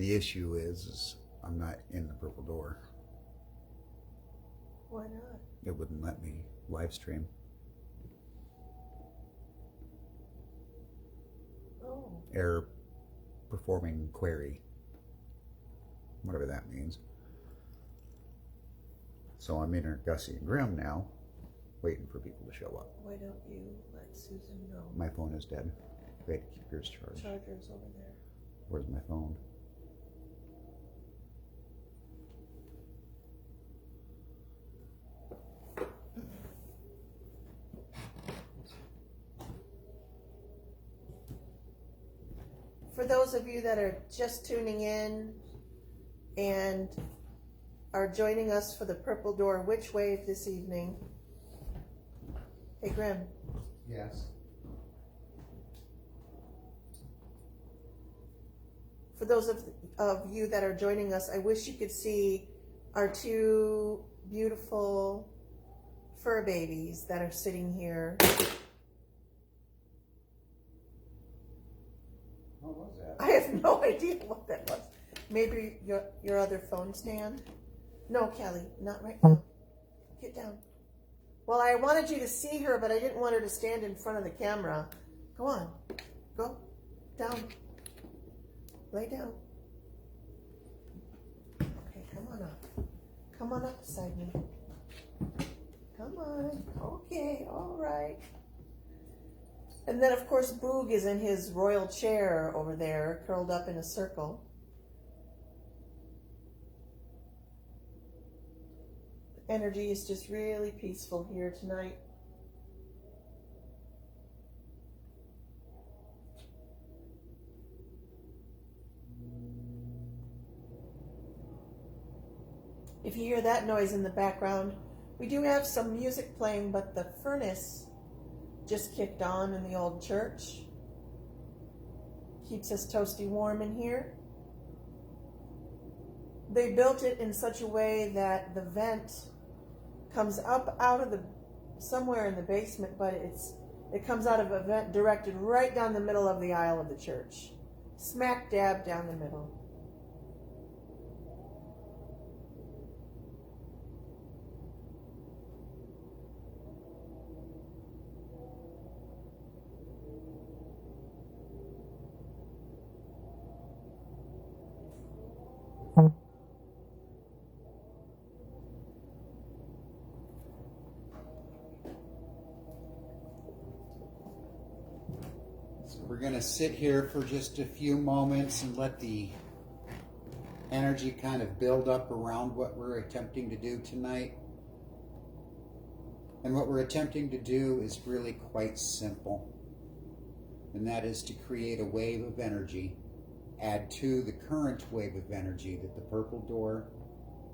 The issue is I'm not in the purple door. Why not? It wouldn't let me live stream. Oh. Error performing query. Whatever that means. So I'm in Gussie and Grim now, waiting for people to show up. Why don't you let Susan know? My phone is dead. We had to keep yours charged. Charger's over there. Where's my phone? For those of you that are just tuning in and are joining us for the Purple Door Witch Wave this evening. Hey, Grim. Yes. For those of you that are joining us, I wish you could see our two beautiful fur babies that are sitting here. What was that? I have no idea what that was. Maybe your other phone stand? No, Kelly, not right now. Get down. Well, I wanted you to see her, but I didn't want her to stand in front of the camera. Go on. Go. Down. Lay down. Okay, come on up. Come on up beside me. Come on. Okay, all right. And then, of course, Boog is in his royal chair over there, curled up in a circle. The energy is just really peaceful here tonight. If you hear that noise in the background, we do have some music playing, but the furnace just kicked on in the old church. Keeps us toasty warm in here. They built it in such a way that the vent comes up out of the somewhere in the basement, but it comes out of a vent directed right down the middle of the aisle of the church. Smack dab down the middle. We're going to sit here for just a few moments and let the energy kind of build up around what we're attempting to do tonight. And what we're attempting to do is really quite simple. And that is to create a wave of energy, add to the current wave of energy that the Purple Door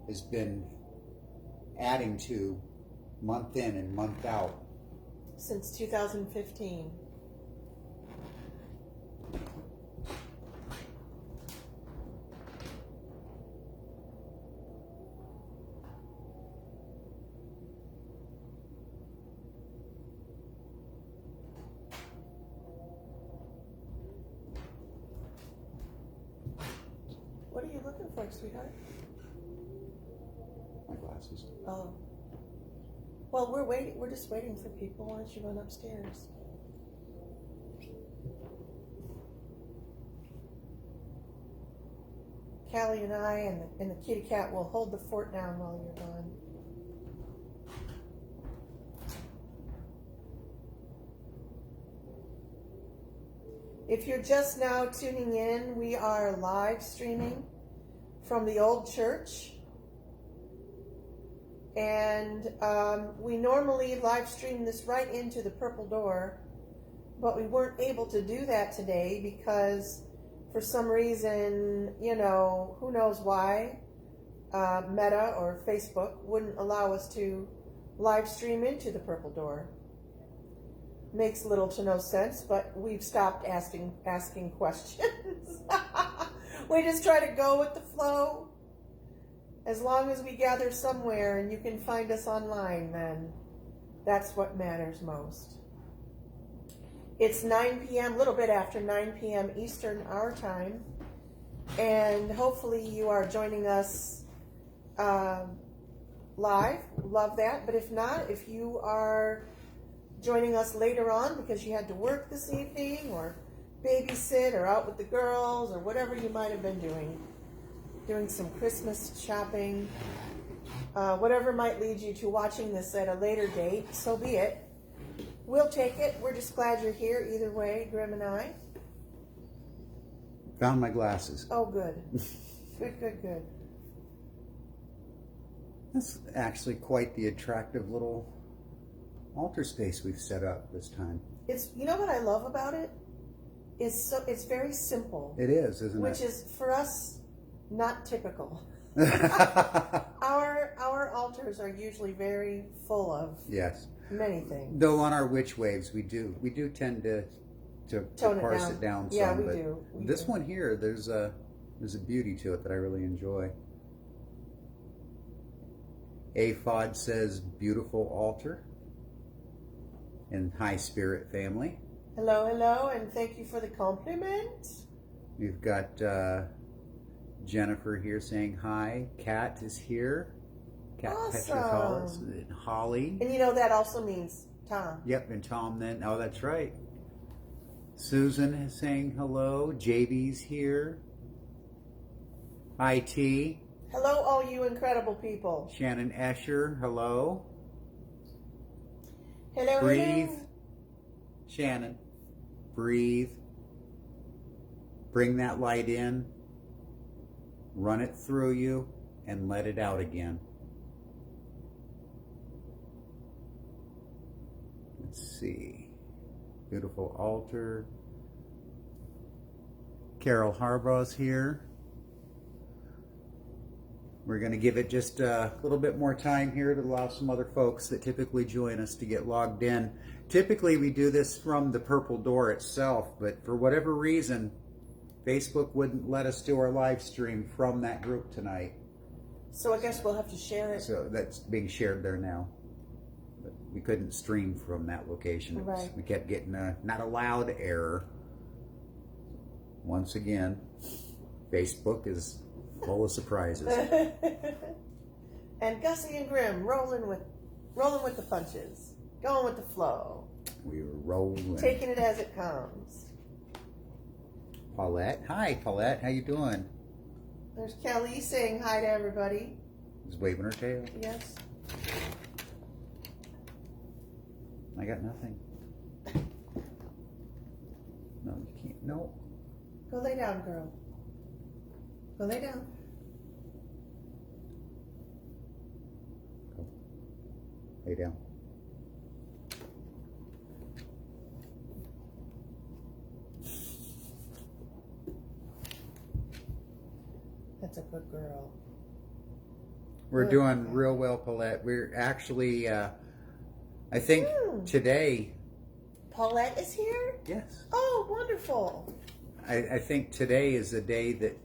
has been adding to month in and month out. Since 2015. What are you looking for, sweetheart? My glasses. Oh. Well, we're waiting. We're just waiting for people. Why don't you run upstairs? Callie and I and the kitty cat will hold the fort down while you're gone. If you're just now tuning in, we are live streaming from the old church. And we normally live stream this right into the Purple Door, but we weren't able to do that today because for some reason, you know, who knows why, Meta or Facebook wouldn't allow us to live stream into the Purple Door. Makes little to no sense, but we've stopped asking questions. We just try to go with the flow. As long as we gather somewhere and you can find us online, then that's what matters most. It's 9 p.m., a little bit after 9 p.m. Eastern our time. And hopefully you are joining us live. Love that. But if not, if you are joining us later on because you had to work this evening or babysit or out with the girls or whatever you might have been doing some Christmas shopping, whatever might lead you to watching this at a later date, so be it. We'll take it. We're just glad you're here either way, Grim and I. Found my glasses. Oh, good. Good. That's actually quite the attractive little altar space we've set up this time. It's, you know what I love about it? It's very simple. It is, isn't which it? Which is, for us, not typical. Our altars are usually very full of yes, many things. though on our witch waves we do tend to parse it down some. Yeah, we but do. This one here, there's a beauty to it that I really enjoy. Aphod says beautiful altar and high spirit family. Hello, and thank you for the compliment. We've got Jennifer here saying hi. Kat is here. Kat Awesome. Petrocalis and Holly. And you know that also means Tom. Yep, and Tom then. Oh, that's right. Susan is saying hello. JB's here. IT. Hello, all you incredible people. Shannon Escher, hello. Hello, Breathe. hello. Shannon, breathe. Bring that light in. Run it through you and let it out again. Let's see. Beautiful altar. Carol Harbaugh's here. We're going to give it just a little bit more time here to allow some other folks that typically join us to get logged in. Typically we do this from the purple door itself, but for whatever reason, Facebook wouldn't let us do our live stream from that group tonight. So I guess we'll have to share it. So that's being shared there now. But we couldn't stream from that location. Right. We kept getting a not allowed error. Once again, Facebook is full of surprises. And Gussie and Grim rolling with the punches, going with the flow. We were rolling. Taking it as it comes. Paulette. Hi, Paulette. How you doing? There's Kelly saying hi to everybody. She's waving her tail. Yes. I got nothing. No, you can't. No. Go lay down, girl. Go lay down. Go. Lay down. That's a good girl. We're Good. doing real well, Paulette. We're actually, I think today. Paulette is here? Yes. Oh, wonderful. I think today is a day that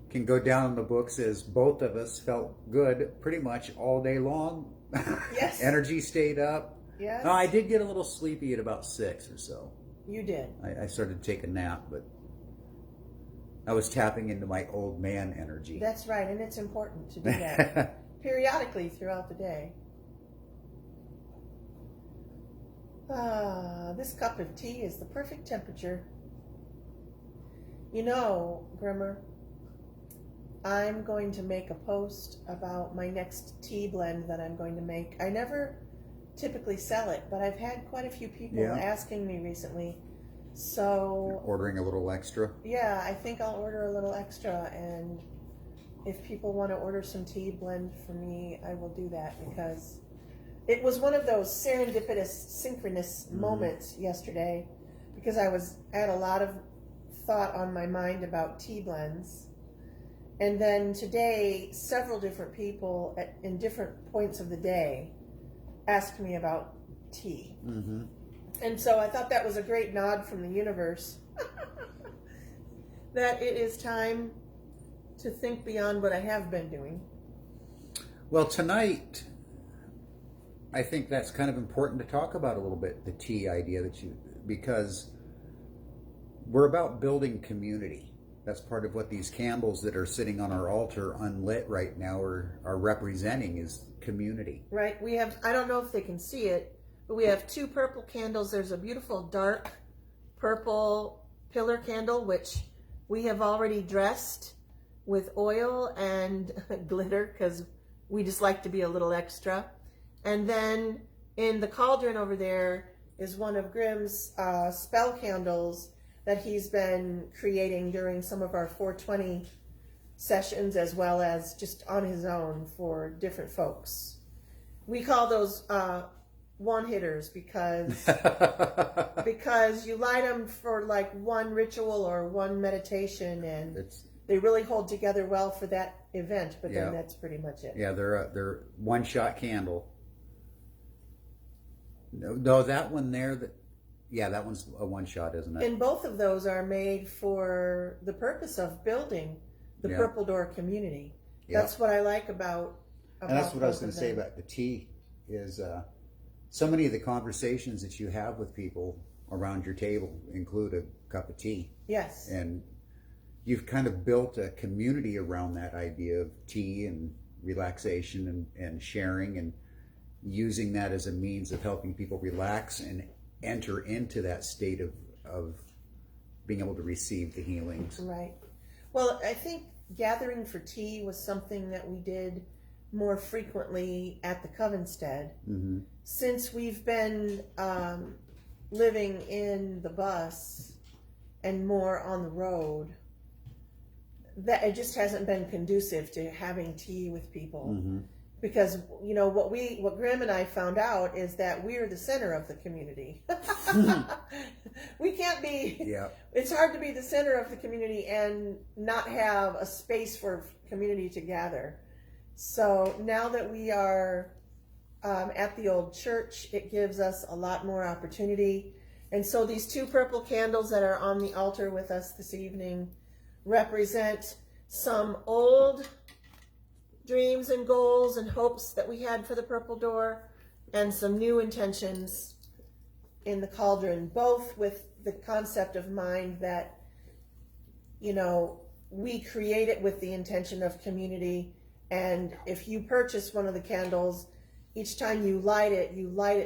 can go down in the books as both of us felt good pretty much all day long. Yes. Energy stayed up. Yes. No, I did get a little sleepy at about 6 or so. You did. I started to take a nap, but I was tapping into my old man energy. That's right, and it's important to do that periodically throughout the day. This cup of tea is the perfect temperature. You know, Grimmer, I'm going to make a post about my next tea blend that I'm going to make. I never typically sell it, but I've had quite a few people asking me recently. So ordering a little extra? Yeah, I think I'll order a little extra, and if people want to order some tea blend for me, I will do that, because it was one of those serendipitous, synchronous moments yesterday, because I had a lot of thought on my mind about tea blends. And then today, several different people in different points of the day asked me about tea. Mm-hmm. And so I thought that was a great nod from the universe that it is time to think beyond what I have been doing. Well, tonight, I think that's kind of important to talk about a little bit, the tea idea because we're about building community. That's part of what these candles that are sitting on our altar unlit right now are representing, is community. Right. We have, I don't know if they can see it, but we have 2 purple candles. There's a beautiful dark purple pillar candle, which we have already dressed with oil and glitter because we just like to be a little extra. And then in the cauldron over there is one of Grimm's spell candles that he's been creating during some of our 420 sessions, as well as just on his own for different folks. We call those one-hitters because you light them for like one ritual or one meditation, and they really hold together well for that event, but then that's pretty much it. Yeah, they're one-shot candle. No, that one there, that one's a one-shot, isn't it? And both of those are made for the purpose of building the Purple Door community. That's what I like about and that's what I was going to say about the tea is so many of the conversations that you have with people around your table include a cup of tea. Yes. And you've kind of built a community around that idea of tea and relaxation and sharing, and using that as a means of helping people relax and enter into that state of being able to receive the healings. Right. Well, I think gathering for tea was something that we did more frequently at the Covenstead. Mm-hmm. Since we've been living in the bus and more on the road, that it just hasn't been conducive to having tea with people. Mm-hmm. Because, you know, what Grimm and I found out is that we're the center of the community. We can't be, it's hard to be the center of the community and not have a space for community to gather. So now that we are at the old church, it gives us a lot more opportunity. And so these 2 purple candles that are on the altar with us this evening represent some old dreams and goals and hopes that we had for the Purple Door, and some new intentions in the cauldron, both with the concept of mind that, you know, we create it with the intention of community. And if you purchase one of the candles, each time you light it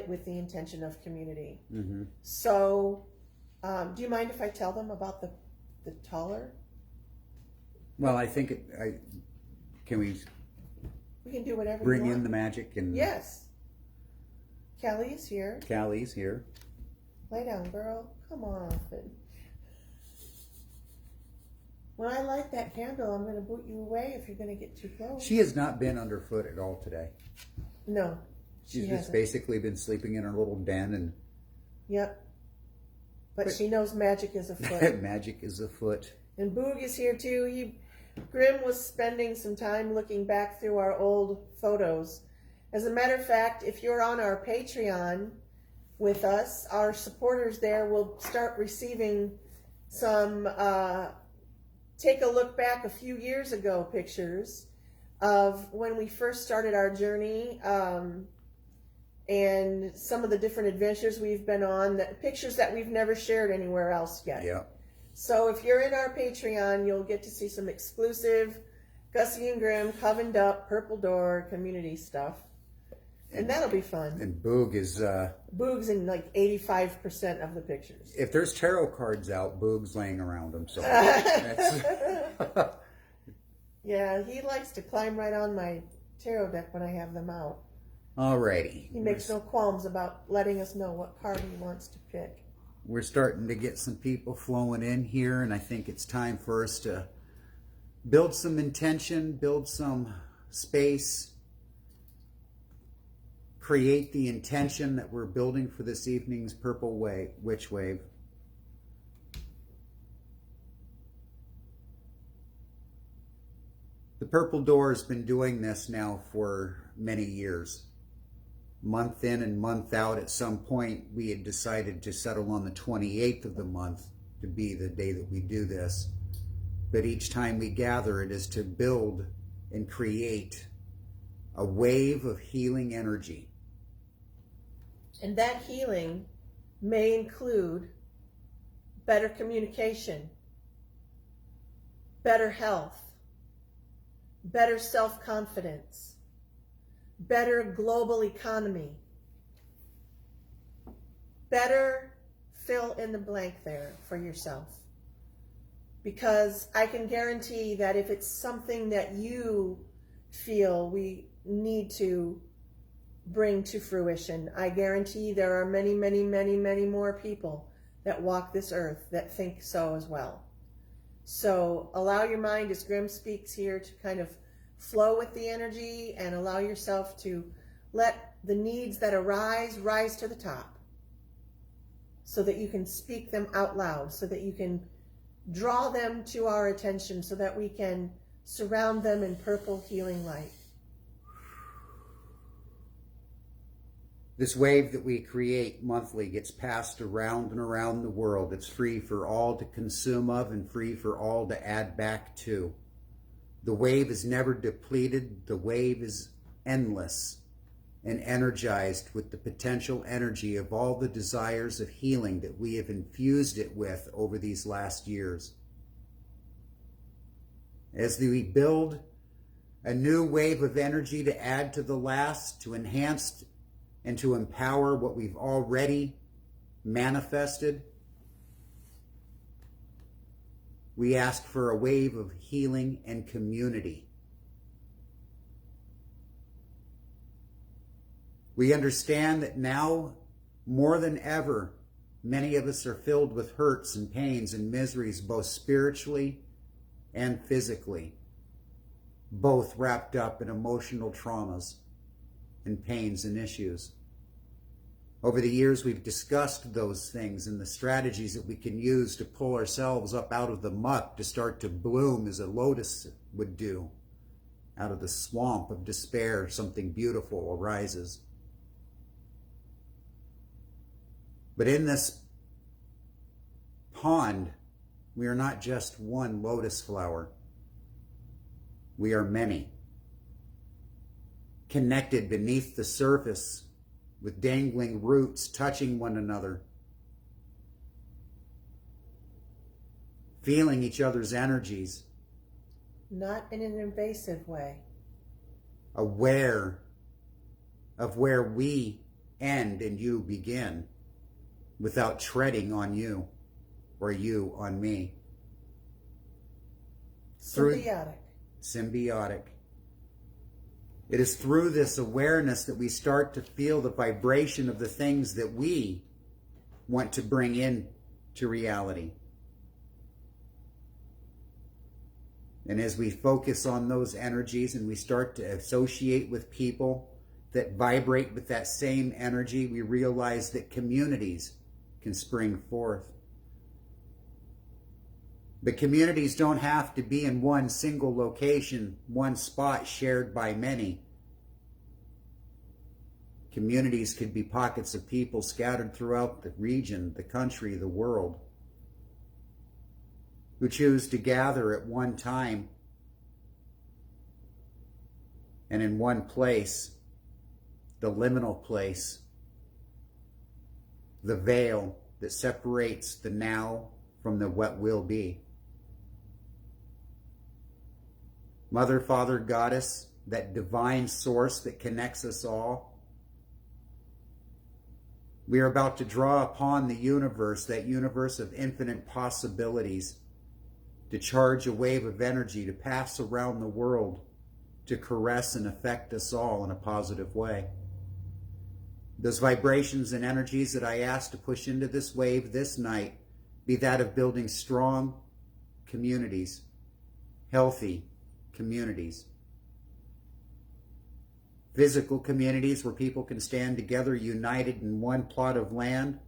with the intention of community. Mm-hmm. So do you mind if I tell them about the taller? Well, I think we can do whatever bring you want. in the magic. And yes. Callie is here. Callie's here. Lay down, girl. Come on. When I light that candle, I'm going to boot you away if you're going to get too close. She has not been underfoot at all today. No. She's just basically been sleeping in her little den. And yep. But she knows magic is afoot. Magic is afoot. And Boog is here too. Grimm was spending some time looking back through our old photos. As a matter of fact, if you're on our Patreon with us, our supporters there will start receiving some take a look back a few years ago pictures of when we first started our journey, and some of the different adventures we've been on, pictures that we've never shared anywhere else yet. Yeah. So if you're in our Patreon, you'll get to see some exclusive Gussie and Grimm covened up Purple Door community stuff. And that'll be fun. And Boog is... Boog's in like 85% of the pictures. If there's tarot cards out, Boog's laying around them. So yeah, he likes to climb right on my tarot deck when I have them out. Alrighty. He makes no qualms about letting us know what card he wants to pick. We're starting to get some people flowing in here, and I think it's time for us to build some intention, build some space, create the intention that we're building for this evening's Purple Witch Wave. The Purple Door has been doing this now for many years. Month in and month out, at some point we had decided to settle on the 28th of the month to be the day that we do this. But each time we gather, it is to build and create a wave of healing energy. And that healing may include better communication, better health, better self-confidence, better global economy, better fill in the blank there for yourself. Because I can guarantee that if it's something that you feel we need to bring to fruition, I guarantee there are many, many, many, many more people that walk this earth that think so as well. So allow your mind, as Grimm speaks here, to kind of flow with the energy, and allow yourself to let the needs that arise rise to the top, so that you can speak them out loud, so that you can draw them to our attention, so that we can surround them in purple healing light. This wave that we create monthly gets passed around and around the world. It's free for all to consume of and free for all to add back to. The wave is never depleted. The wave is endless and energized with the potential energy of all the desires of healing that we have infused it with over these last years. As we build a new wave of energy to add to the last, to enhance and to empower what we've already manifested, we ask for a wave of healing and community. We understand that now, more than ever, many of us are filled with hurts and pains and miseries, both spiritually and physically, both wrapped up in emotional traumas and pains and issues. Over the years, we've discussed those things and the strategies that we can use to pull ourselves up out of the muck, to start to bloom as a lotus would do. Out of the swamp of despair, something beautiful arises. But in this pond, we are not just one lotus flower. We are many, connected beneath the surface with dangling roots touching one another, feeling each other's energies. Not in an invasive way. Aware of where we end and you begin, without treading on you or you on me. Symbiotic. It is through this awareness that we start to feel the vibration of the things that we want to bring in to reality. And as we focus on those energies and we start to associate with people that vibrate with that same energy, we realize that communities can spring forth. But communities don't have to be in one single location, one spot shared by many. Communities could be pockets of people scattered throughout the region, the country, the world, who choose to gather at one time and in one place, the liminal place, the veil that separates the now from the what will be. Mother, Father, Goddess, that divine source that connects us all. We are about to draw upon the universe, that universe of infinite possibilities, to charge a wave of energy to pass around the world, to caress and affect us all in a positive way. Those vibrations and energies that I ask to push into this wave this night be that of building strong communities, healthy communities, physical communities where people can stand together united in one plot of land,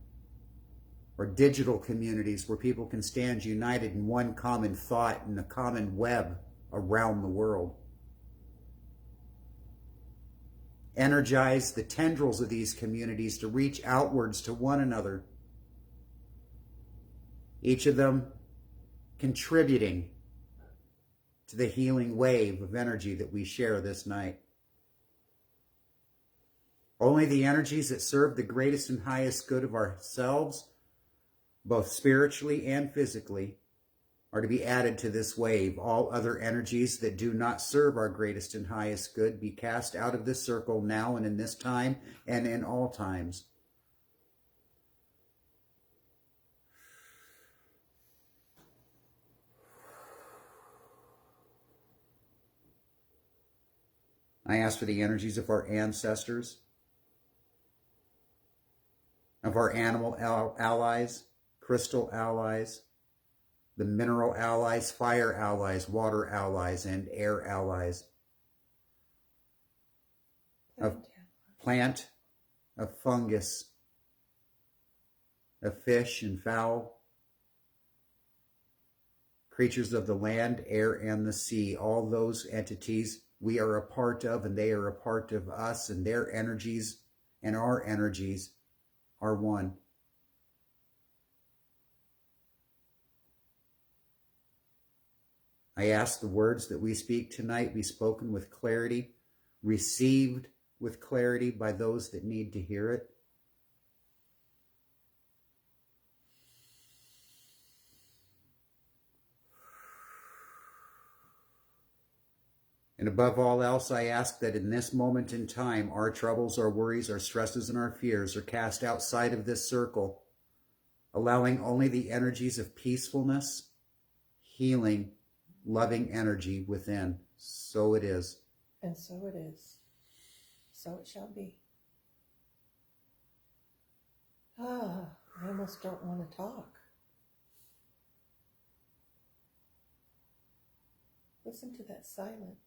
or digital communities where people can stand united in one common thought and a common web around the world. Energize the tendrils of these communities to reach outwards to one another, each of them contributing to the healing wave of energy that we share this night. Only the energies that serve the greatest and highest good of ourselves, both spiritually and physically, are to be added to this wave. All other energies that do not serve our greatest and highest good be cast out of this circle now and in this time and in all times. I ask for the energies of our ancestors, of our animal allies, crystal allies, the mineral allies, fire allies, water allies, and air allies, of plant, of fungus, of fish and fowl, creatures of the land, air, and the sea. All those entities we are a part of, and they are a part of us, and their energies and our energies are one. I ask the words that we speak tonight be spoken with clarity, received with clarity by those that need to hear it. And above all else, I ask that in this moment in time, our troubles, our worries, our stresses, and our fears are cast outside of this circle, allowing only the energies of peacefulness, healing, loving energy within. So it is. And so it is. So it shall be. I almost don't want to talk. Listen to that silence.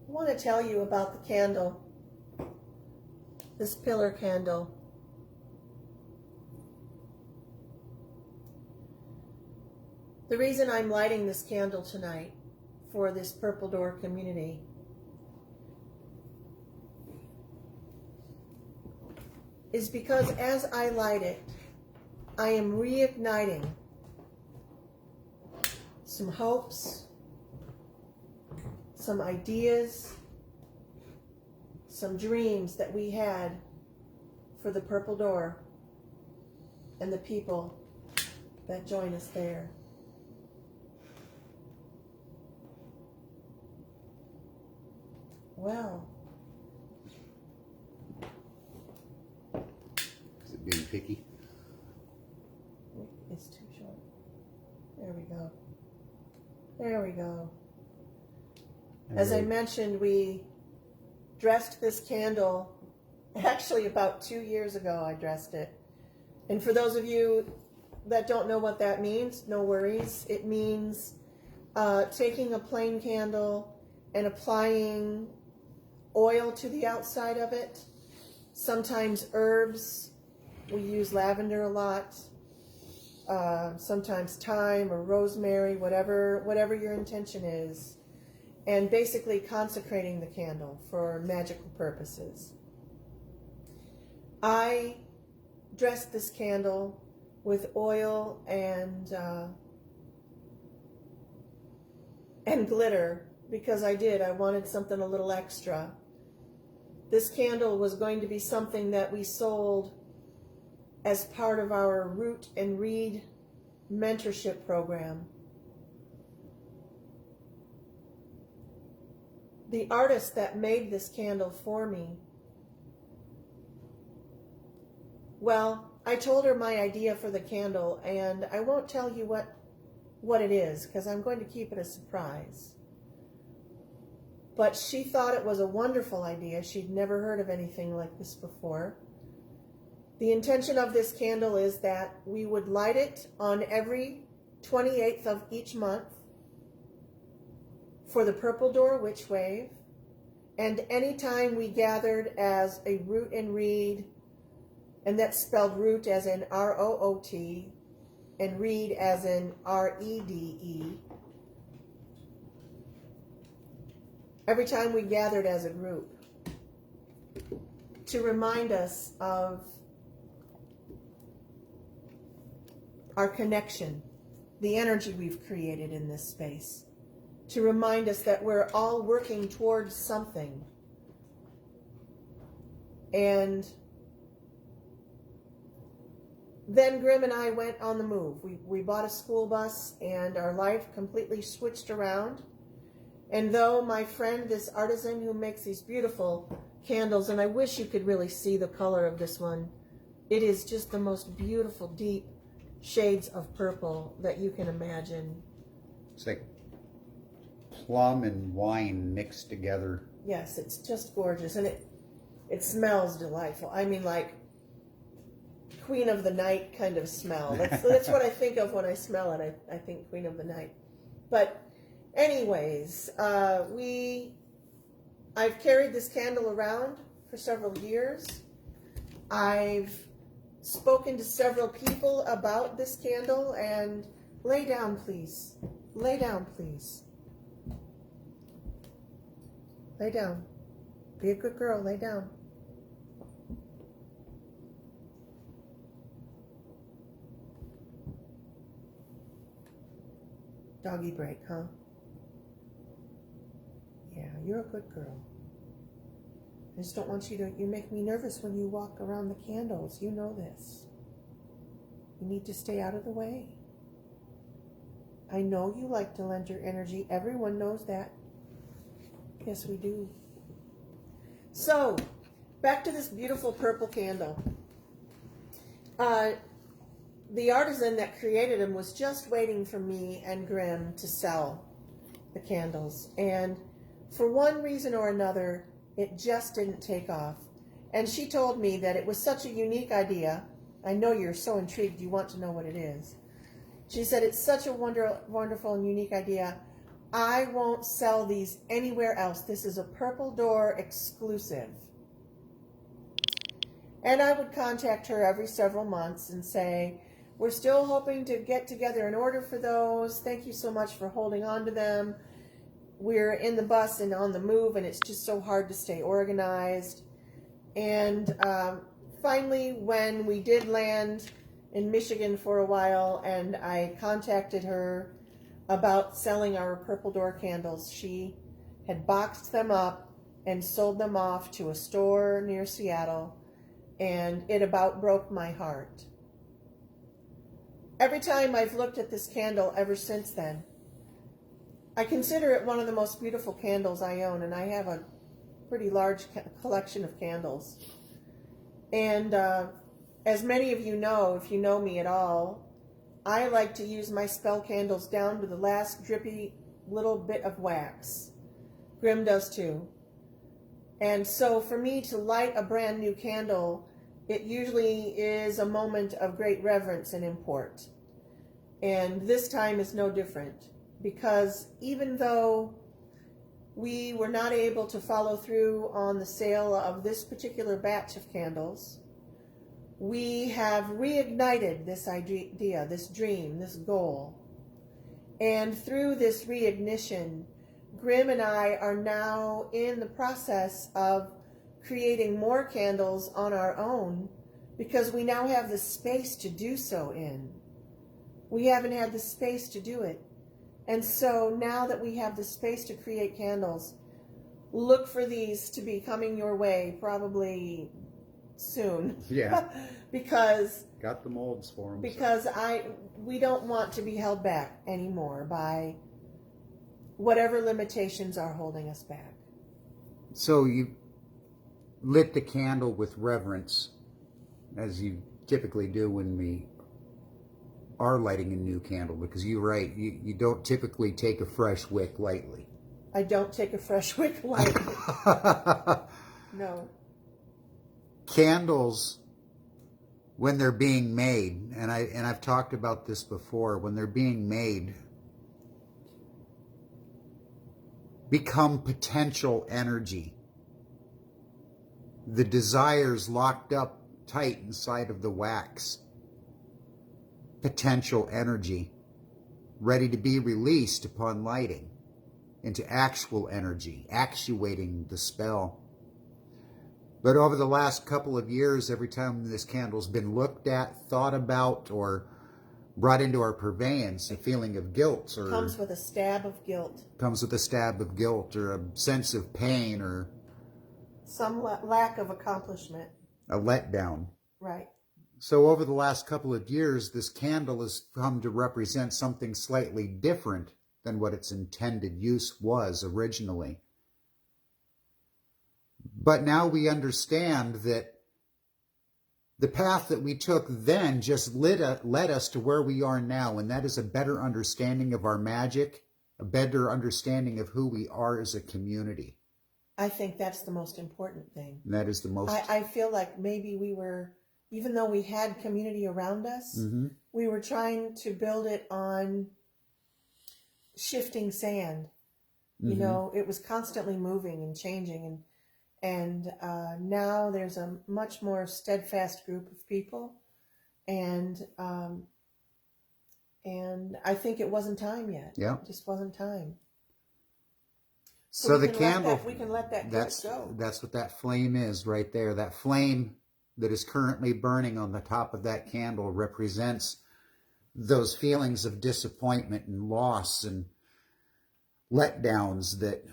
I want to tell you about the candle, this pillar candle. The reason I'm lighting this candle tonight for this Purple Door community is because as I light it, I am reigniting some hopes, some ideas, some dreams that we had for the Purple Door and the people that join us there. Well. Is it being picky? It's too short. There we go. There we go. As I mentioned, we dressed this candle, actually about 2 years ago I dressed it. And for those of you that don't know what that means, no worries. It means taking a plain candle and applying oil to the outside of it. Sometimes herbs. We use lavender a lot. Sometimes thyme or rosemary, whatever your intention is. And basically consecrating the candle for magical purposes. I dressed this candle with oil and glitter because I wanted something a little extra. This candle was going to be something that we sold as part of our Root and Read mentorship program. The artist that made this candle for me, well, I told her my idea for the candle, and I won't tell you what it is, because I'm going to keep it a surprise. But she thought it was a wonderful idea. She'd never heard of anything like this before. The intention of this candle is that we would light it on every 28th of each month for the Purple Door Witch Wave, and anytime we gathered as a Root and Read, and that's spelled root as in R-O-O-T, and read as in R-E-D-E. Every time we gathered as a group to remind us of our connection the energy we've created in this space, to remind us that we're all working towards something. And then Grim and I went on the move. We bought a school bus, and our life completely switched around. And though my friend, this artisan who makes these beautiful candles, and I wish you could really see the color of this one, it is just the most beautiful, deep shades of purple that you can imagine. It's like plum and wine mixed together. Yes, it's just gorgeous, and it smells delightful. I mean, like Queen of the Night kind of smell. That's what I think of when I smell it. I think Queen of the Night. But anyways, I've carried this candle around for several years. I've spoken to several people about this candle, and lay down, please. Lay down, please. Lay down. Be a good girl. Lay down. Doggy break, huh? Yeah, you're a good girl. I just don't want you make me nervous when you walk around the candles. You know this. You need to stay out of the way. I know you like to lend your energy. Everyone knows that. Yes, we do. So, back to this beautiful purple candle. The artisan that created them was just waiting for me and Grim to sell the candles. And for one reason or another, it just didn't take off. And she told me that it was such a unique idea. I know you're so intrigued, you want to know what it is. She said, it's such a wonderful and unique idea. I won't sell these anywhere else. This is a Purple Door exclusive. And I would contact her every several months and say, we're still hoping to get together an order for those. Thank you so much for holding on to them. We're in the bus and on the move, and it's just so hard to stay organized. And finally, when we did land in Michigan for a while, and I contacted her about selling our Purple Door candles, she had boxed them up and sold them off to a store near Seattle, and it about broke my heart. Every time I've looked at this candle ever since then, I consider it one of the most beautiful candles I own, and I have a pretty large collection of candles. And as many of you know, if you know me at all, I like to use my spell candles down to the last drippy little bit of wax. Grim does too. And so for me to light a brand new candle, it usually is a moment of great reverence and import. And this time is no different, because even though we were not able to follow through on the sale of this particular batch of candles, we have reignited this idea, this dream, this goal. And through this reignition, Grim and I are now in the process of creating more candles on our own, because we now have the space to do so in. We haven't had the space to do it. And so now that we have the space to create candles, look for these to be coming your way probably soon. Yeah. Because got the molds for them. Because we don't want to be held back anymore by whatever limitations are holding us back. So you lit the candle with reverence, as you typically do when we are lighting a new candle, because you're right, you don't typically take a fresh wick lightly. I don't take a fresh wick lightly. No. Candles, when they're being made, and I've talked about this before, when they're being made, become potential energy. The desires locked up tight inside of the wax. Potential energy, ready to be released upon lighting into actual energy, actuating the spell. But over the last couple of years, every time this candle's been looked at, thought about, or brought into our purveyance a feeling of guilt, or Comes with a stab of guilt. Comes with a stab of guilt, or a sense of pain, or some lack of accomplishment. A letdown. Right. So over the last couple of years, this candle has come to represent something slightly different than what its intended use was originally. But now we understand that the path that we took then just led us to where we are now, and that is a better understanding of our magic, a better understanding of who we are as a community. I think that's the most important thing. And that is the most... I feel like maybe we were, even though we had community around us, we were trying to build it on shifting sand. You know, it was constantly moving and changing, and now there's a much more steadfast group of people, and I think it wasn't time yet. Yeah, it just wasn't time. So the candle, we can let that go. That's what that flame is right there. That flame that is currently burning on the top of that candle represents those feelings of disappointment and loss and letdowns that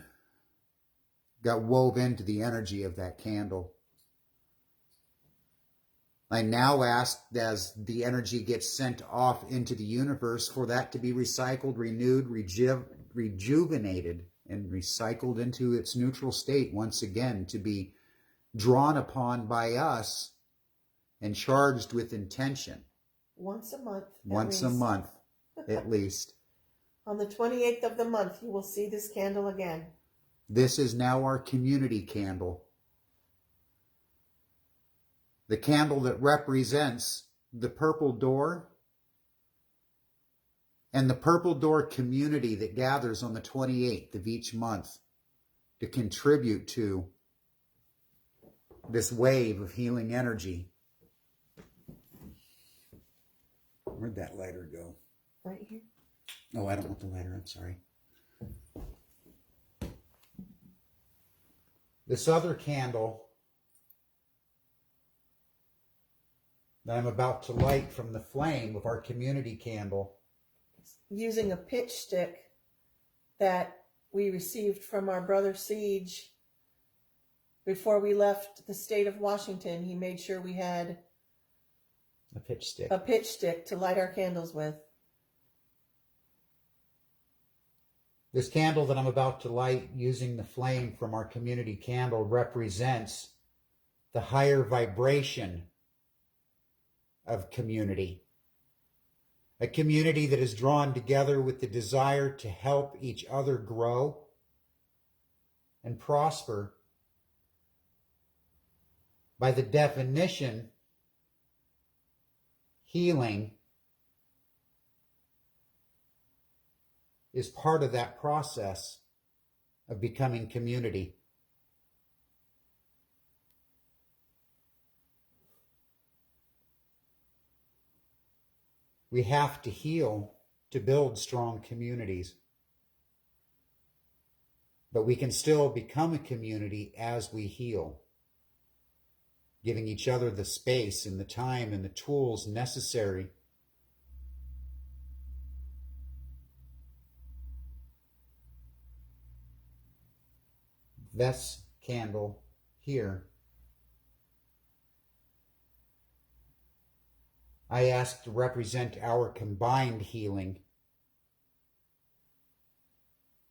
got wove into the energy of that candle. I now ask, as the energy gets sent off into the universe, for that to be recycled, renewed, rejuvenated, and recycled into its neutral state once again, to be drawn upon by us and charged with intention. Once a month. Once a month, at least. On the 28th of the month, you will see this candle again. This is now our community candle. The candle that represents the Purple Door and the Purple Door community that gathers on the 28th of each month to contribute to this wave of healing energy. Where'd that lighter go? Right here. Oh, I don't want the lighter, I'm sorry. This other candle that I'm about to light from the flame of our community candle, using a pitch stick that we received from our brother Siege before we left the state of Washington. He made sure we had a pitch stick to light our candles with. This candle that I'm about to light using the flame from our community candle represents the higher vibration of community. A community that is drawn together with the desire to help each other grow and prosper. By the definition, healing is part of that process of becoming community. We have to heal to build strong communities. But we can still become a community as we heal, giving each other the space and the time and the tools necessary this candle here, I ask to represent our combined healing,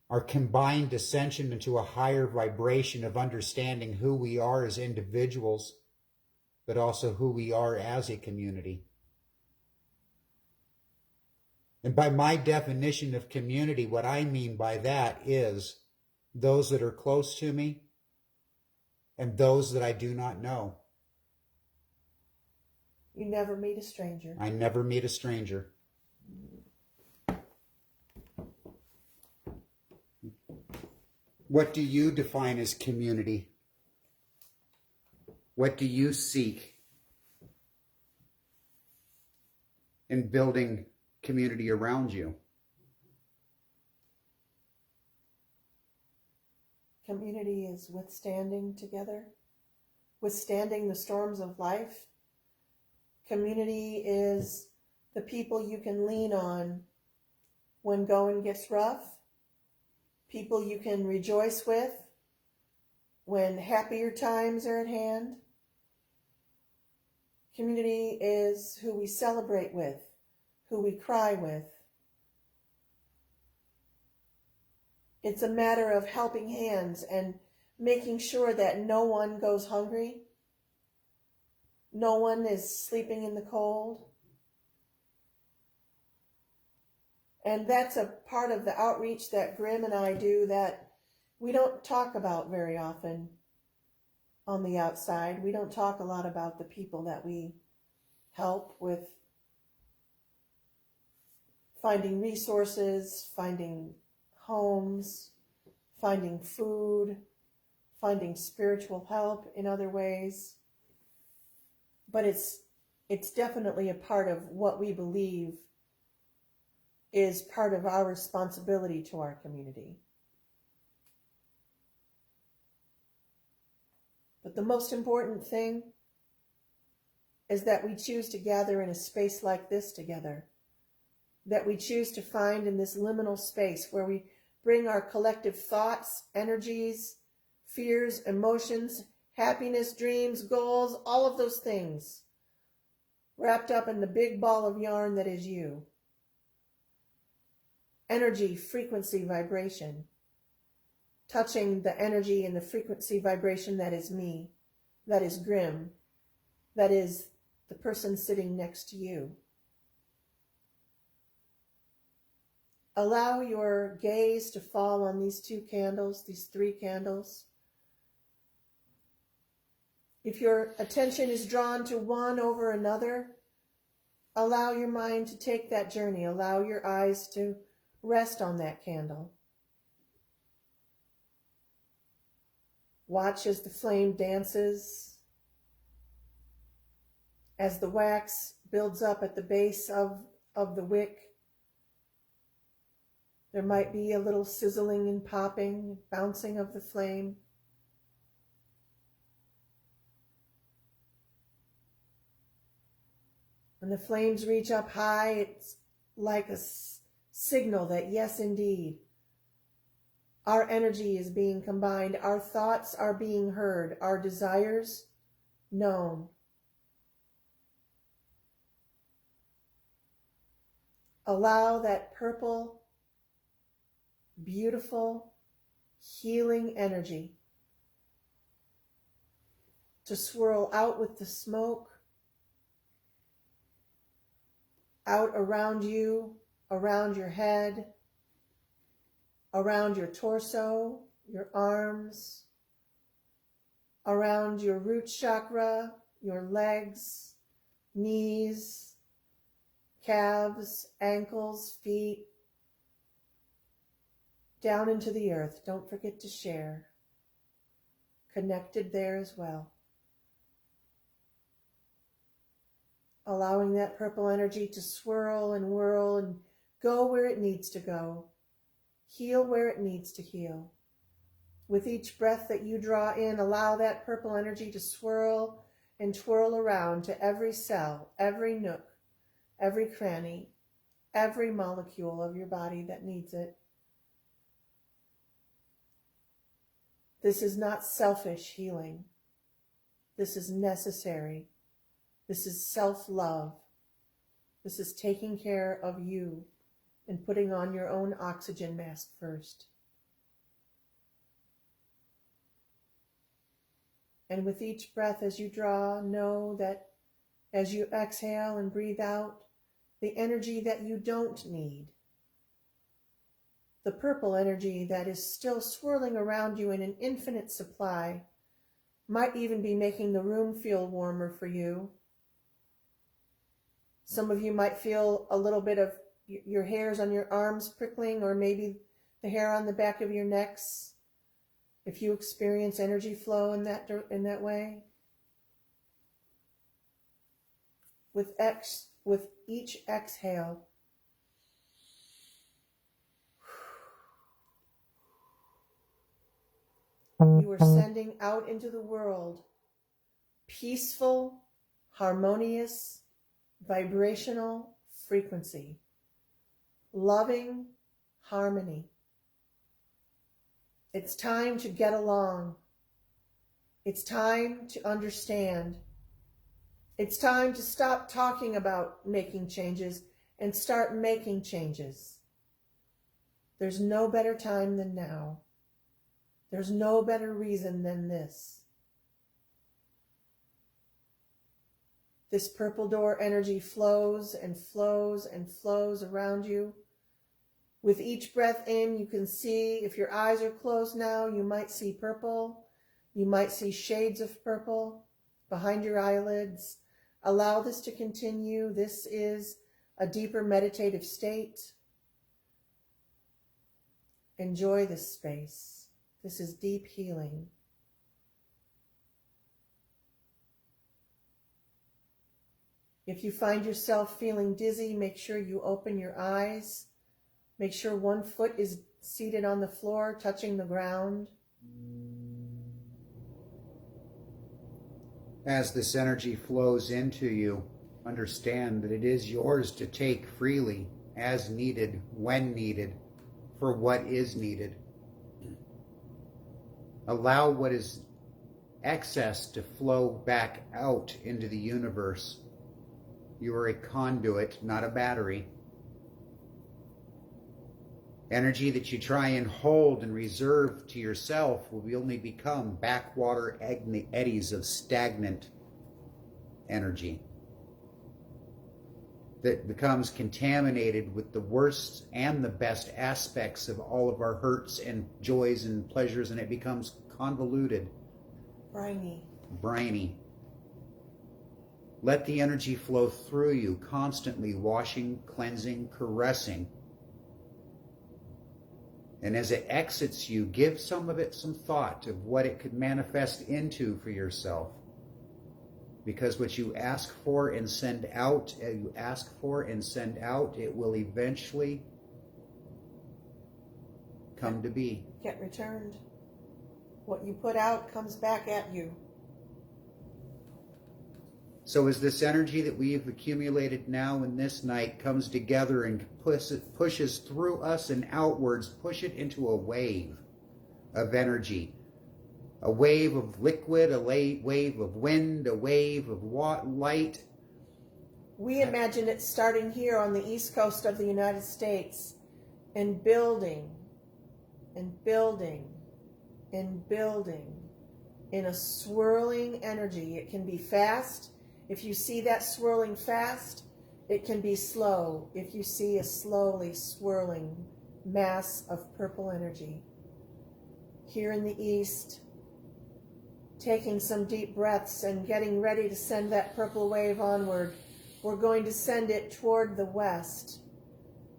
our combined ascension into a higher vibration of understanding who we are as individuals, but also who we are as a community. And by my definition of community, what I mean by that is those that are close to me and those that I do not know. You never meet a stranger. I never meet a stranger. What do you define as community? What do you seek in building community around you? Community is withstanding together, withstanding the storms of life. Community is the people you can lean on when going gets rough, people you can rejoice with when happier times are at hand. Community is who we celebrate with, who we cry with. It's a matter of helping hands and making sure that no one goes hungry, no one is sleeping in the cold. And that's a part of the outreach that Grimm and I do that we don't talk about very often on the outside. We don't talk a lot about the people that we help with finding resources, finding homes, finding food, finding spiritual help in other ways. But it's definitely a part of what we believe is part of our responsibility to our community. But the most important thing is that we choose to gather in a space like this together, that we choose to find in this liminal space where we bring our collective thoughts, energies, fears, emotions, happiness, dreams, goals, all of those things wrapped up in the big ball of yarn that is you. Energy, frequency, vibration, touching the energy and the frequency vibration that is me, that is Grimm, that is the person sitting next to you. Allow your gaze to fall on these 2 candles, these 3 candles. If your attention is drawn to one over another, allow your mind to take that journey. Allow your eyes to rest on that candle. Watch as the flame dances, as the wax builds up at the base of the wick. There might be a little sizzling and popping, bouncing of the flame. When the flames reach up high, it's like a signal that yes, indeed, our energy is being combined, our thoughts are being heard, our desires known. Allow that purple, beautiful, healing energy to swirl out with the smoke, out around you, around your head, around your torso, your arms, around your root chakra, your legs, knees, calves, ankles, feet, down into the earth. Don't forget to share. Connected there as well. Allowing that purple energy to swirl and whirl and go where it needs to go. Heal where it needs to heal. With each breath that you draw in, allow that purple energy to swirl and twirl around to every cell, every nook, every cranny, every molecule of your body that needs it. This is not selfish healing. This is necessary. This is self-love. This is taking care of you and putting on your own oxygen mask first. And with each breath as you draw, know that as you exhale and breathe out, the energy that you don't need, the purple energy that is still swirling around you in an infinite supply, might even be making the room feel warmer for you. Some of you might feel a little bit of your hairs on your arms prickling, or maybe the hair on the back of your necks, if you experience energy flow in that way. With each exhale, you are sending out into the world peaceful, harmonious, vibrational, frequency. Loving harmony. It's time to get along. It's time to understand. It's time to stop talking about making changes and start making changes. There's no better time than now. There's no better reason than this. This purple door energy flows and flows and flows around you. With each breath in, you can see, if your eyes are closed now, you might see purple. You might see shades of purple behind your eyelids. Allow this to continue. This is a deeper meditative state. Enjoy this space. This is deep healing. If you find yourself feeling dizzy, make sure you open your eyes. Make sure one foot is seated on the floor, touching the ground. As this energy flows into you, understand that it is yours to take freely, as needed, when needed, for what is needed. Allow what is excess to flow back out into the universe. You are a conduit, not a battery. Energy that you try and hold and reserve to yourself will only become backwater eddies of stagnant energy that becomes contaminated with the worst and the best aspects of all of our hurts and joys and pleasures, and it becomes convoluted, briny. Let the energy flow through you, constantly washing, cleansing, caressing. And as it exits you, give some of it some thought of what it could manifest into for yourself. Because what you ask for and send out, it will eventually come to be. Get returned. What you put out comes back at you. So as this energy that we've accumulated now in this night comes together and pushes through us and outwards, push it into a wave of energy. A wave of liquid, a wave of wind, a wave of light. We imagine it starting here on the east coast of the United States and building and building and building in a swirling energy. It can be fast. If you see that swirling fast, it can be slow. If you see a slowly swirling mass of purple energy. Here in the east, taking some deep breaths and getting ready to send that purple wave onward, we're going to send it toward the west,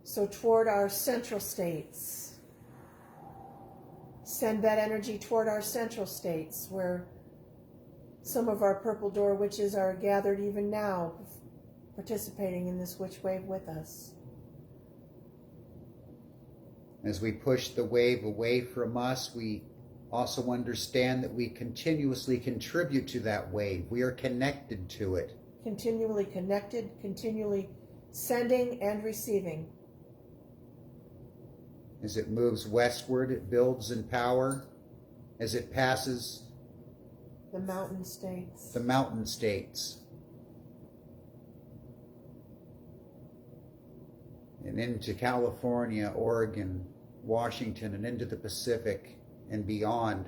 so toward our central states. Send that energy toward our central states, where some of our purple door witches are gathered even now, participating in this witch wave with us. As we push the wave away from us, we also understand that we continuously contribute to that wave. We are connected to it. Continually connected, continually sending and receiving. As it moves westward, it builds in power. As it passes the mountain states. And into California, Oregon, Washington, and into the Pacific and beyond.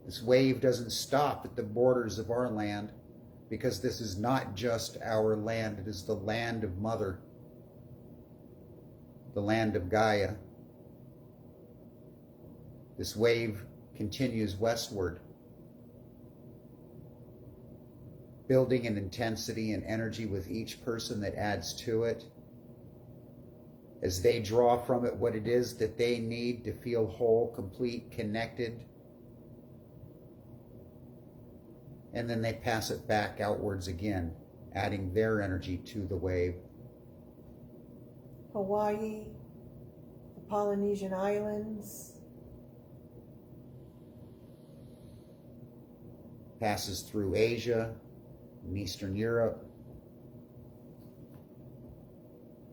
This wave doesn't stop at the borders of our land, because this is not just our land. It is the land of Mother, the land of Gaia. This wave continues westward, building in intensity and energy with each person that adds to it, as they draw from it what it is that they need to feel whole, complete, connected. And then they pass it back outwards again, adding their energy to the wave. Hawaii, the Polynesian Islands, passes through Asia and Eastern Europe,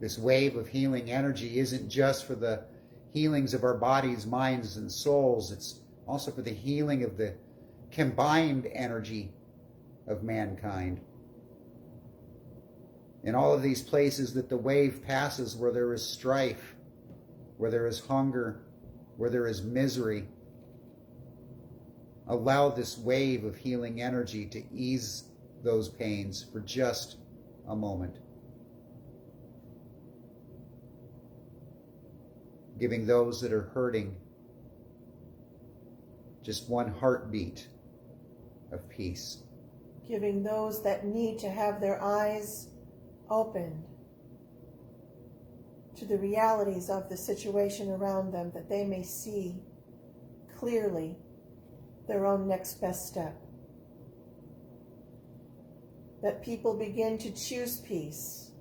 This wave of healing energy isn't just for the healings of our bodies, minds, and souls. It's also for the healing of the combined energy of mankind. In all of these places that the wave passes, where there is strife, where there is hunger, where there is misery, allow this wave of healing energy to ease those pains for just a moment. Giving those that are hurting just one heartbeat of peace. Giving those that need to have their eyes opened to the realities of the situation around them, that they may see clearly their own next best step. That people begin to choose peace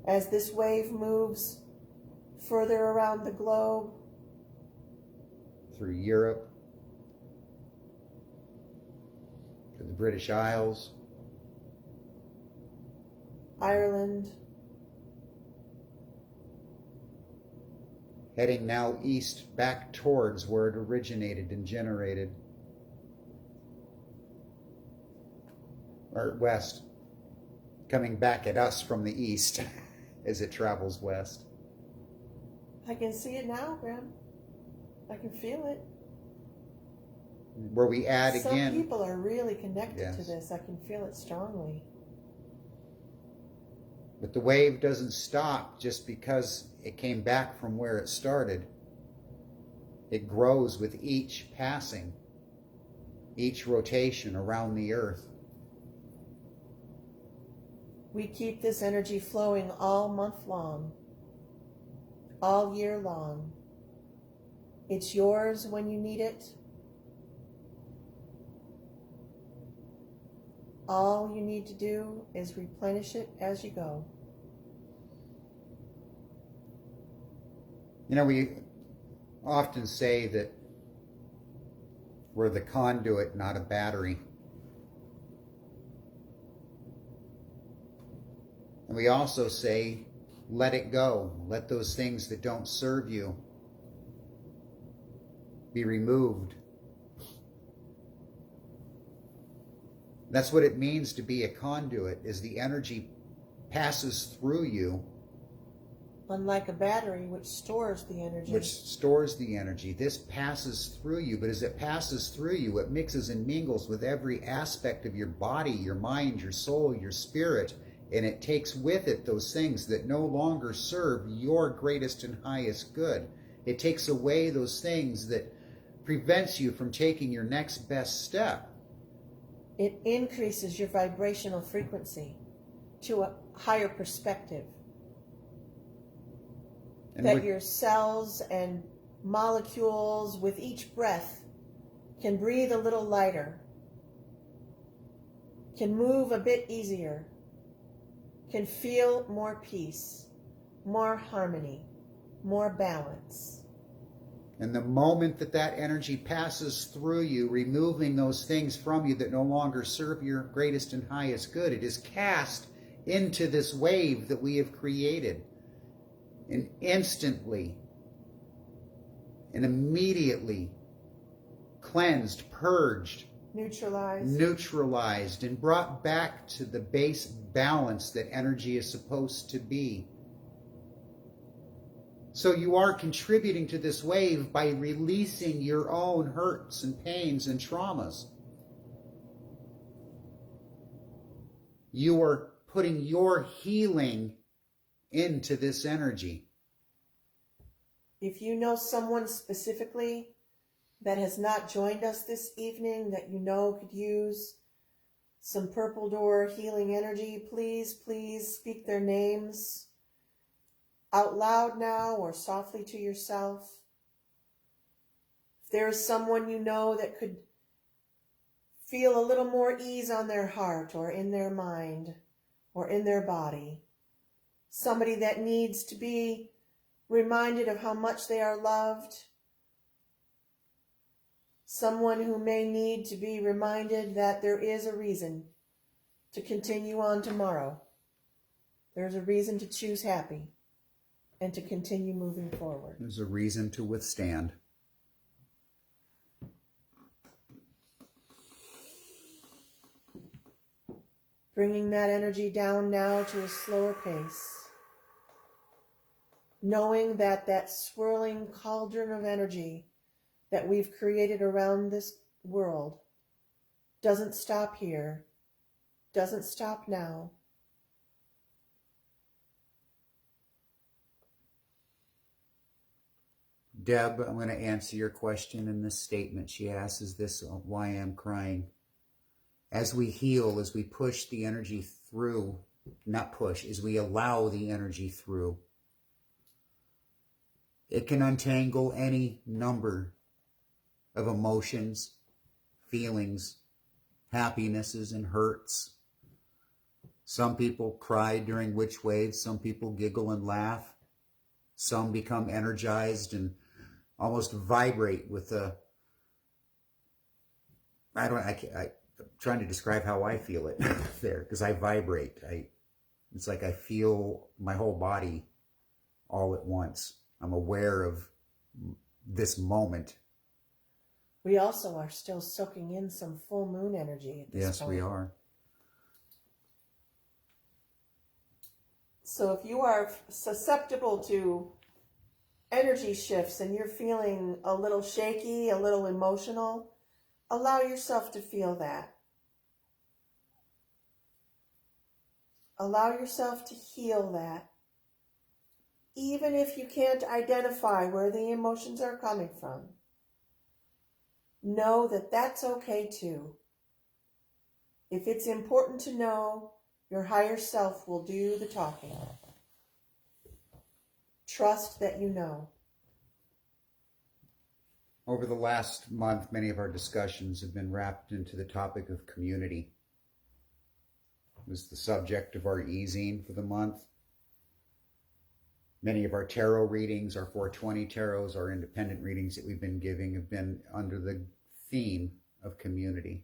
as this wave moves further around the globe, through Europe, to the British Isles, Ireland, heading now east back towards where it originated and generated, or west, coming back at us from the east as it travels west. I can see it now, Graham. I can feel it. Where we add Some again. people are really connected to Yes. this. I can feel it strongly. But the wave doesn't stop just because it came back from where it started. It grows with each passing, each rotation around the earth. We keep this energy flowing all month long, all year long. It's yours when you need it. All you need to do is replenish it as you go. You know, we often say that we're the conduit, not a battery. And we also say, let it go. Let those things that don't serve you be removed. That's what it means to be a conduit, is the energy passes through you. Unlike a battery, which stores the energy. Which stores the energy. This passes through you, but as it passes through you, it mixes and mingles with every aspect of your body, your mind, your soul, your spirit, and it takes with it those things that no longer serve your greatest and highest good. It takes away those things that prevents you from taking your next best step. It increases your vibrational frequency to a higher perspective. And that your cells and molecules with each breath can breathe a little lighter, can move a bit easier, can feel more peace, more harmony, more balance. And the moment that that energy passes through you, removing those things from you that no longer serve your greatest and highest good, it is cast into this wave that we have created. And instantly and immediately cleansed, purged, neutralized, and brought back to the base balance that energy is supposed to be. So you are contributing to this wave by releasing your own hurts and pains and traumas. You are putting your healing into this energy. If you know someone specifically that has not joined us this evening that you know could use some purple door healing energy, please speak their names out loud now or softly to yourself. If there is someone you know that could feel a little more ease on their heart or in their mind or in their body, somebody that needs to be reminded of how much they are loved, someone who may need to be reminded that there is a reason to continue on tomorrow. There's a reason to choose happy and to continue moving forward. There's a reason to withstand. Bringing that energy down now to a slower pace. Knowing that that swirling cauldron of energy that we've created around this world doesn't stop here, doesn't stop now. Deb, I'm going to answer your question in this statement. She asks, is this why I'm crying? As we heal, as we push the energy through, not push, as we allow the energy through, it can untangle any number of emotions, feelings, happinesses, and hurts. Some people cry during witch waves. Some people giggle and laugh. Some become energized and almost vibrate with a, I'm trying to describe how I feel it there, because I vibrate. It's like I feel my whole body all at once. I'm aware of this moment. We also are still soaking in some full moon energy at this point. Yes, we are. So if you are susceptible to energy shifts and you're feeling a little shaky, a little emotional, allow yourself to feel that. Allow yourself to heal that. Even if you can't identify where the emotions are coming from, know that that's okay too. If it's important to know, your higher self will do the talking. Trust that you know. Over the last month, many of our discussions have been wrapped into the topic of community. It was the subject of our e-zine for the month. Many of our tarot readings, our 420 tarots, our independent readings that we've been giving have been under the theme of community.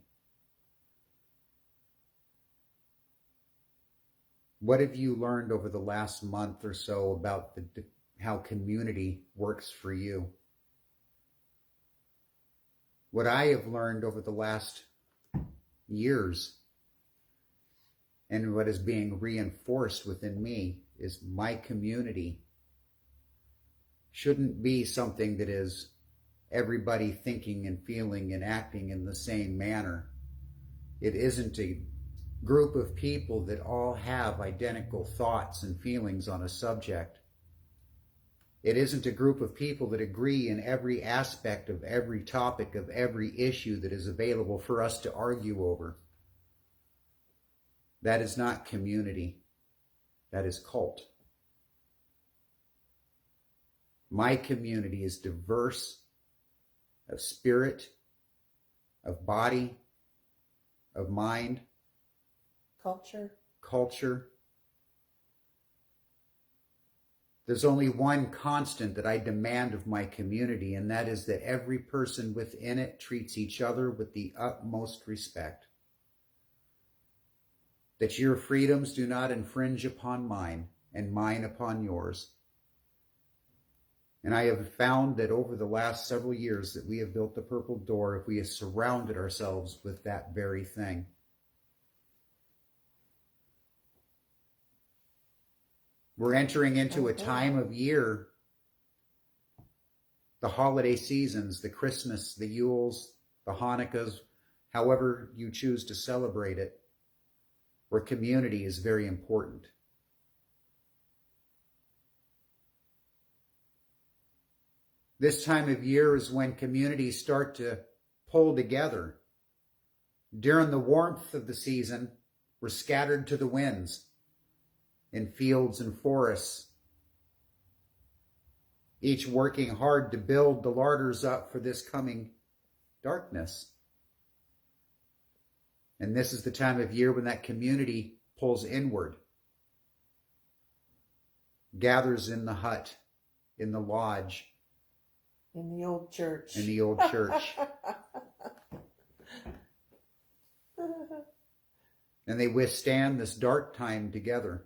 What have you learned over the last month or so about how community works for you? What I have learned over the last years, and what is being reinforced within me, is my community shouldn't be something that is everybody thinking and feeling and acting in the same manner. It isn't a group of people that all have identical thoughts and feelings on a subject. It isn't a group of people that agree in every aspect of every topic, of every issue that is available for us to argue over. That is not community. That is cult. My community is diverse of spirit, of body, of mind, culture. There's only one constant that I demand of my community, and that is that every person within it treats each other with the utmost respect. That your freedoms do not infringe upon mine, and mine upon yours. And I have found that over the last several years that we have built the Purple Door, if we have surrounded ourselves with that very thing. We're entering into a time of year, the holiday seasons, the Christmas, the Yules, the Hanukkahs, however you choose to celebrate it, where community is very important. This time of year is when communities start to pull together. During the warmth of the season, we're scattered to the winds in fields and forests, each working hard to build the larders up for this coming darkness. And this is the time of year when that community pulls inward, gathers in the hut, in the lodge, in the old church. And they withstand this dark time together.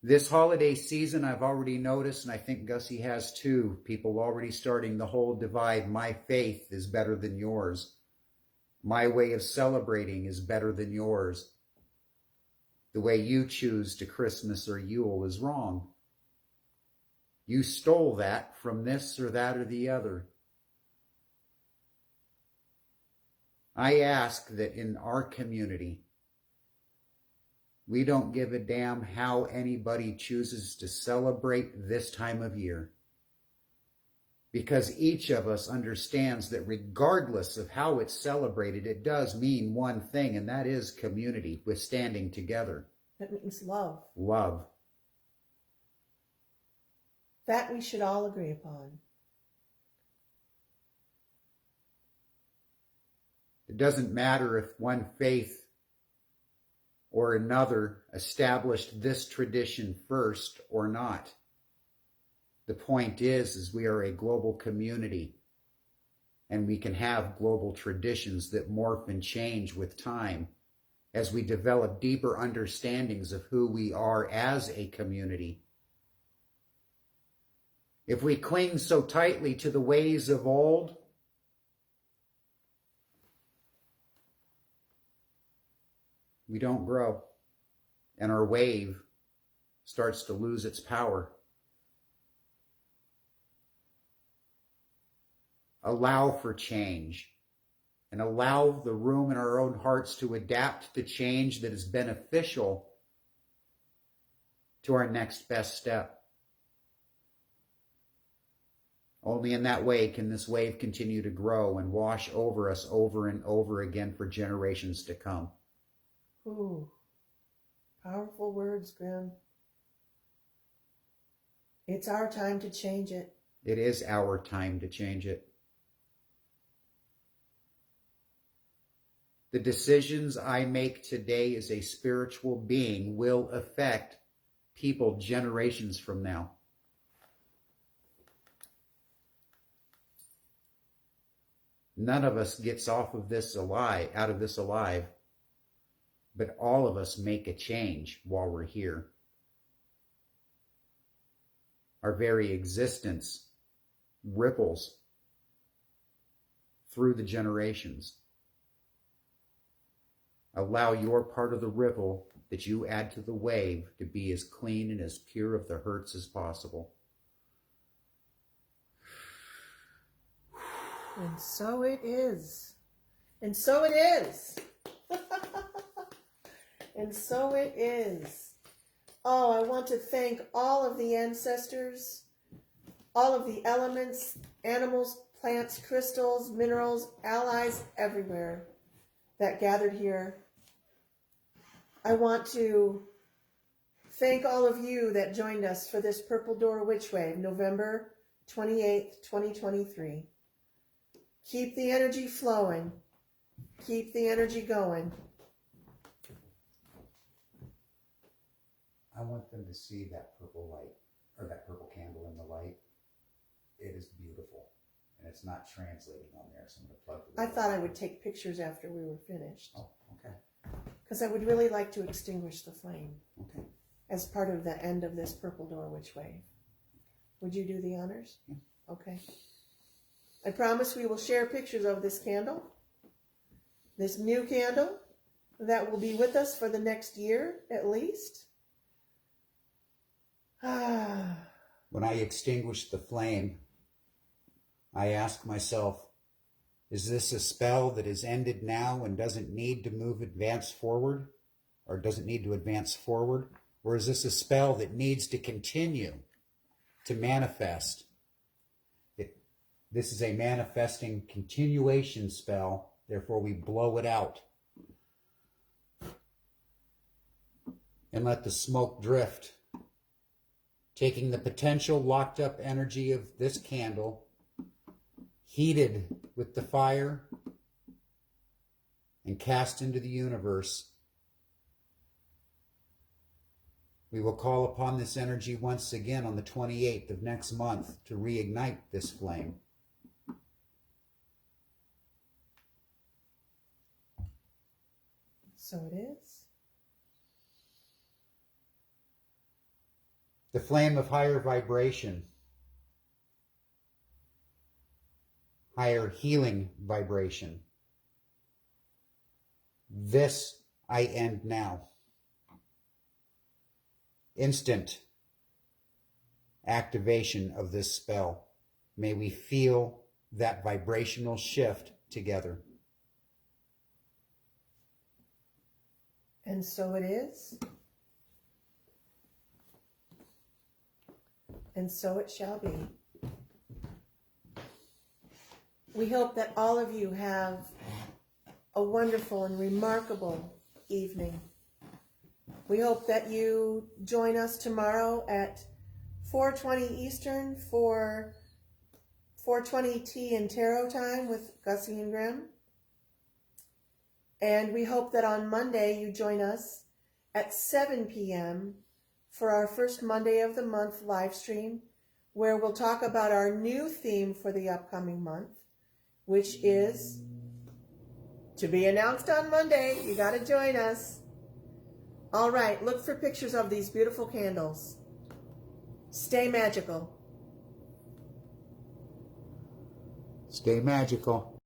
This holiday season, I've already noticed, and I think Gussie has too, people already starting the whole divide. My faith is better than yours. My way of celebrating is better than yours. The way you choose to Christmas or Yule is wrong. You stole that from this or that or the other. I ask that in our community, we don't give a damn how anybody chooses to celebrate this time of year. Because each of us understands that regardless of how it's celebrated, it does mean one thing, and that is community, with standing together. That means love. Love. That we should all agree upon. It doesn't matter if one faith or another established this tradition first or not. The point is we are a global community, and we can have global traditions that morph and change with time as we develop deeper understandings of who we are as a community. If we cling so tightly to the ways of old, we don't grow, and our wave starts to lose its power. Allow for change, and allow the room in our own hearts to adapt to change that is beneficial to our next best step. Only in that way can this wave continue to grow and wash over us over and over again for generations to come. Ooh, powerful words, Grim. It's our time to change it. It is our time to change it. The decisions I make today as a spiritual being will affect people generations from now. None of us gets out of this alive, but all of us make a change while we're here. Our very existence ripples through the generations. Allow your part of the ripple that you add to the wave to be as clean and as pure of the hurts as possible. And so it is. And so it is. And so it is. Oh, I want to thank all of the ancestors, all of the elements, animals, plants, crystals, minerals, allies everywhere that gathered here. I want to thank all of you that joined us for this Purple Door Witch Wave, November 28th, 2023. Keep the energy flowing. Keep the energy going. I want them to see that purple light, or that purple candle in the light. It is beautiful, and it's not translating on there, so I'm going to plug it. I thought I would take pictures after we were finished. Oh, okay. Because I would really like to extinguish the flame. Okay. As part of the end of this Purple Door Witch Wave. Would you do the honors? Yeah. Okay. I promise we will share pictures of this candle, this new candle that will be with us for the next year at least. When I extinguish the flame, I ask myself, is this a spell that is ended now and doesn't need to advance forward? Or doesn't need to advance forward? Or is this a spell that needs to continue to manifest? This is a manifesting continuation spell, therefore we blow it out. And let the smoke drift, taking the potential locked up energy of this candle, heated with the fire, and cast into the universe. We will call upon this energy once again on the 28th of next month to reignite this flame. So it is. the flame of higher vibration, higher healing vibration. This I end now. Instant activation of this spell. May we feel that vibrational shift together. And so it is. And so it shall be. We hope that all of you have a wonderful and remarkable evening. We hope that you join us tomorrow at 4:20 Eastern for 4:20 Tea and Tarot time with Gussie and Grimm. And we hope that on Monday you join us at 7 p.m. for our first Monday of the month live stream, where we'll talk about our new theme for the upcoming month, which is to be announced on Monday. You got to join us. All right, look for pictures of these beautiful candles. Stay magical. Stay magical.